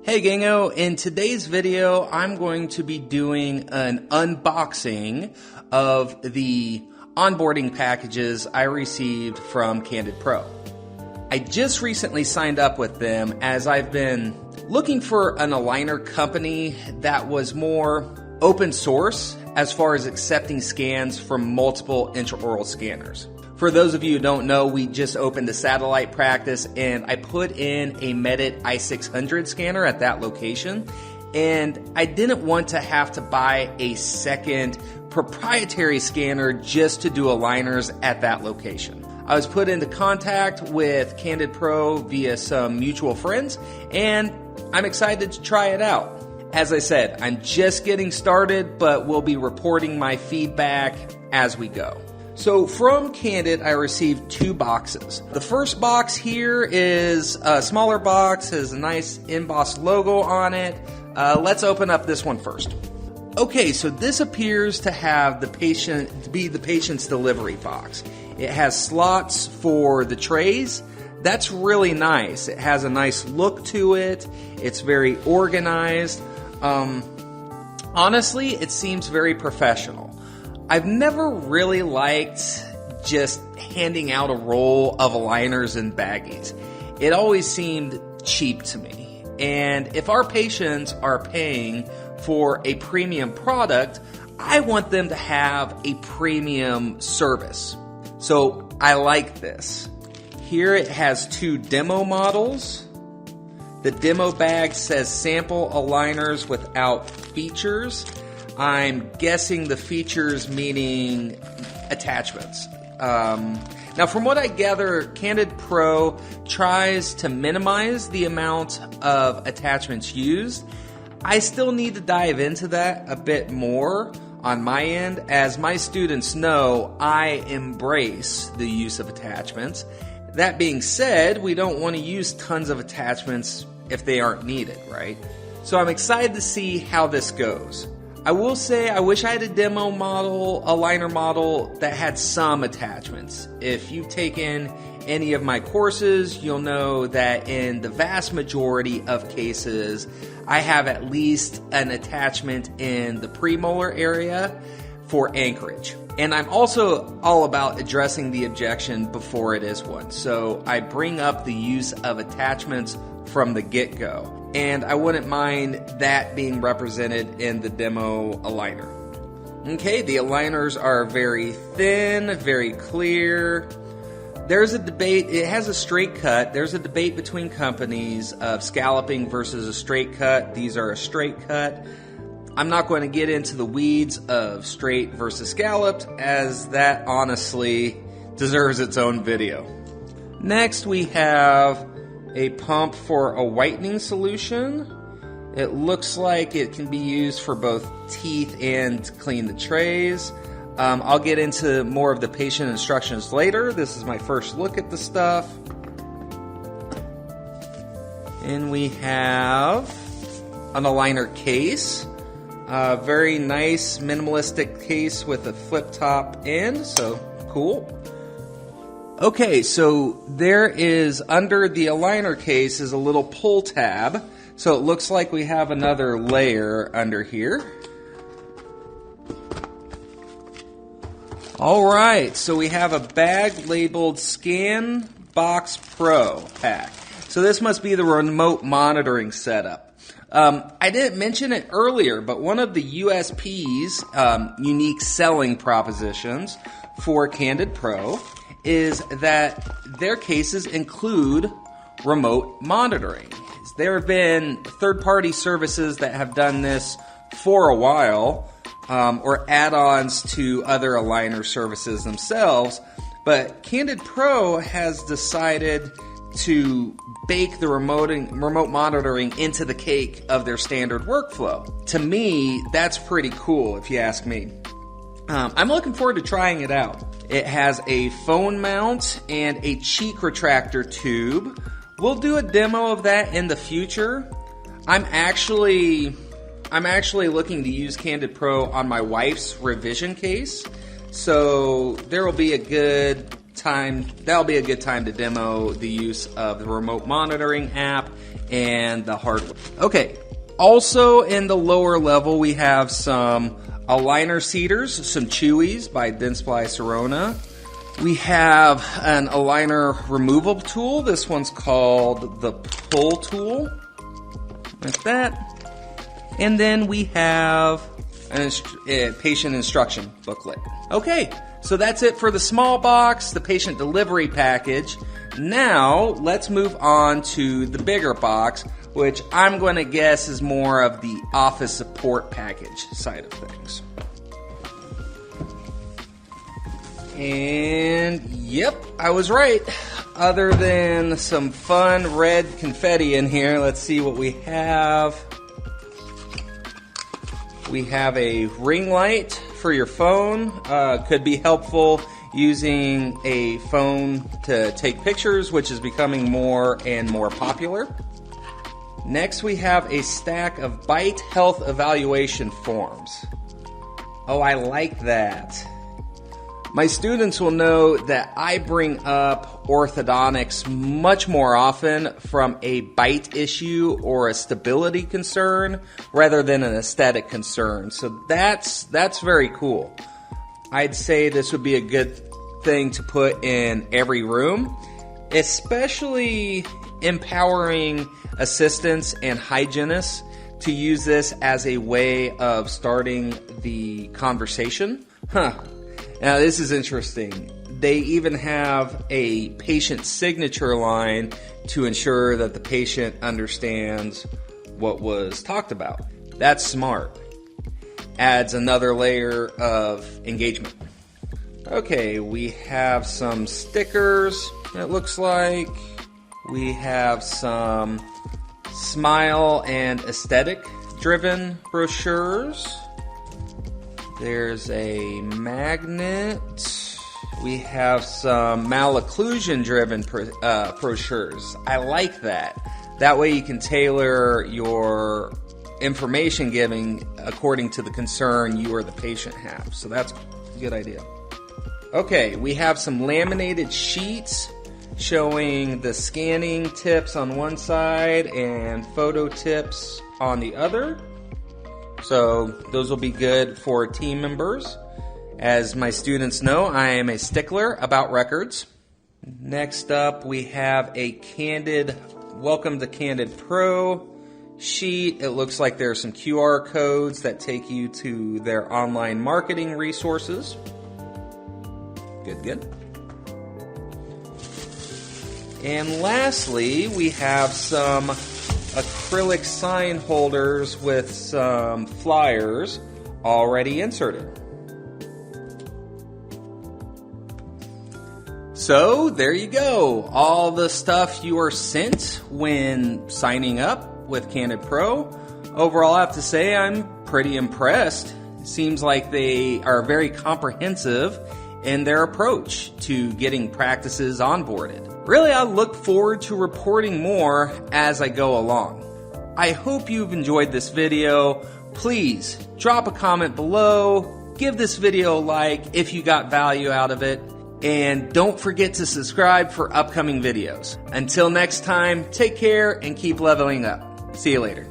Hey Gango, in today's video I'm going to be doing an unboxing of the onboarding packages I received from Candid Pro. I just recently signed up with them as I've been looking for an aligner company that was more open source as far as accepting scans from multiple intraoral scanners. For those of you who don't know, we just opened a satellite practice and I put in a Medit i600 scanner at that location, and I didn't want to have to buy a second proprietary scanner just to do aligners at that location. I was put into contact with Candid Pro via some mutual friends, and I'm excited to try it out. As I said, I'm just getting started, but we'll be reporting my feedback as we go. So from Candid, I received 2 boxes. The first box here is a smaller box, has a nice embossed logo on it. Let's open up this one first. Okay, so this appears to have the patient's delivery box. It has slots for the trays. That's really nice. It has a nice look to it. It's very organized. Honestly, it seems very professional. I've never really liked just handing out a roll of aligners and baggies. It always seemed cheap to me. And if our patients are paying for a premium product, I want them to have a premium service. So I like this. Here it has 2 demo models. The demo bag says sample aligners without features. I'm guessing the features meaning attachments. Now, from what I gather, Candid Pro tries to minimize the amount of attachments used. I still need to dive into that a bit more on my end. As my students know, I embrace the use of attachments. That being said, we don't want to use tons of attachments if they aren't needed, right? So I'm excited to see how this goes. I will say I wish I had a demo model, aligner model that had some attachments. If you've taken any of my courses, you'll know that in the vast majority of cases, I have at least an attachment in the premolar area for anchorage. And I'm also all about addressing the objection before it is one. So I bring up the use of attachments from the get-go. And I wouldn't mind that being represented in the demo aligner. Okay, the aligners are very thin, very clear. There's a debate, it has a straight cut. There's a debate between companies of scalloping versus a straight cut. These are a straight cut. I'm not going to get into the weeds of straight versus scalloped, as that honestly deserves its own video. Next we have a pump for a whitening solution. It looks like it can be used for both teeth and to clean the trays. I'll get into more of the patient instructions later. This is my first look at the stuff. And we have an aligner case. Very nice minimalistic case with a flip top end, so cool. Okay, so there is, under the aligner case is a little pull tab. So it looks like we have another layer under here. Alright, so we have a bag labeled Scan Box Pro pack. So this must be the remote monitoring setup. I didn't mention it earlier, but one of the USPs, unique selling propositions for Candid Pro, is that their cases include remote monitoring. There have been third-party services that have done this for a while, or add-ons to other aligner services themselves, but Candid Pro has decided to bake the remote monitoring into the cake of their standard workflow. To me, that's pretty cool, if you ask me. I'm looking forward to trying it out. It has a phone mount and a cheek retractor tube. We'll do a demo of that in the future. I'm actually looking to use Candid Pro on my wife's revision case. So there will be a good that'll be a good time to demo the use of the remote monitoring app and the hardware. Okay, also in the lower level we have some aligner seaters, some Chewies by Dentsply Sirona. We have an aligner removal tool. This one's called the Pull Tool, like that. And then we have a patient instruction booklet. Okay, so that's it for the small box, the patient delivery package. Now, let's move on to the bigger box, which I'm going to guess is more of the office support package side of things. And yep, I was right. Other than some fun red confetti in here, let's see what we have. We have a ring light for your phone. Could be helpful using a phone to take pictures, which is becoming more and more popular. Next, we have a stack of Bite Health evaluation forms. Oh, I like that. My students will know that I bring up orthodontics much more often from a bite issue or a stability concern rather than an aesthetic concern. So that's very cool. I'd say this would be a good thing to put in every room, especially empowering assistants and hygienists to use this as a way of starting the conversation. Now this is interesting. They even have a patient signature line to ensure that the patient understands what was talked about. That's smart. Adds another layer of engagement. Okay, we have some stickers, it looks like. We have some smile and aesthetic driven brochures. There's a magnet. We have some malocclusion driven brochures. I like that. That way you can tailor your information giving according to the concern you or the patient have. So that's a good idea. Okay, we have some laminated sheets showing the scanning tips on one side and photo tips on the other. So those will be good for team members. As my students know, I am a stickler about records. Next up, we have a Welcome to Candid Pro sheet. It looks like there are some QR codes that take you to their online marketing resources. Good. And lastly, we have some acrylic sign holders with some flyers already inserted. So there you go, all the stuff you are sent when signing up with Candid Pro. Overall, I have to say I'm pretty impressed. It seems like they are very comprehensive in their approach to getting practices onboarded. Really, I look forward to reporting more as I go along. I hope you've enjoyed this video. Please drop a comment below, give this video a like if you got value out of it, and don't forget to subscribe for upcoming videos. Until next time, take care and keep leveling up. See you later.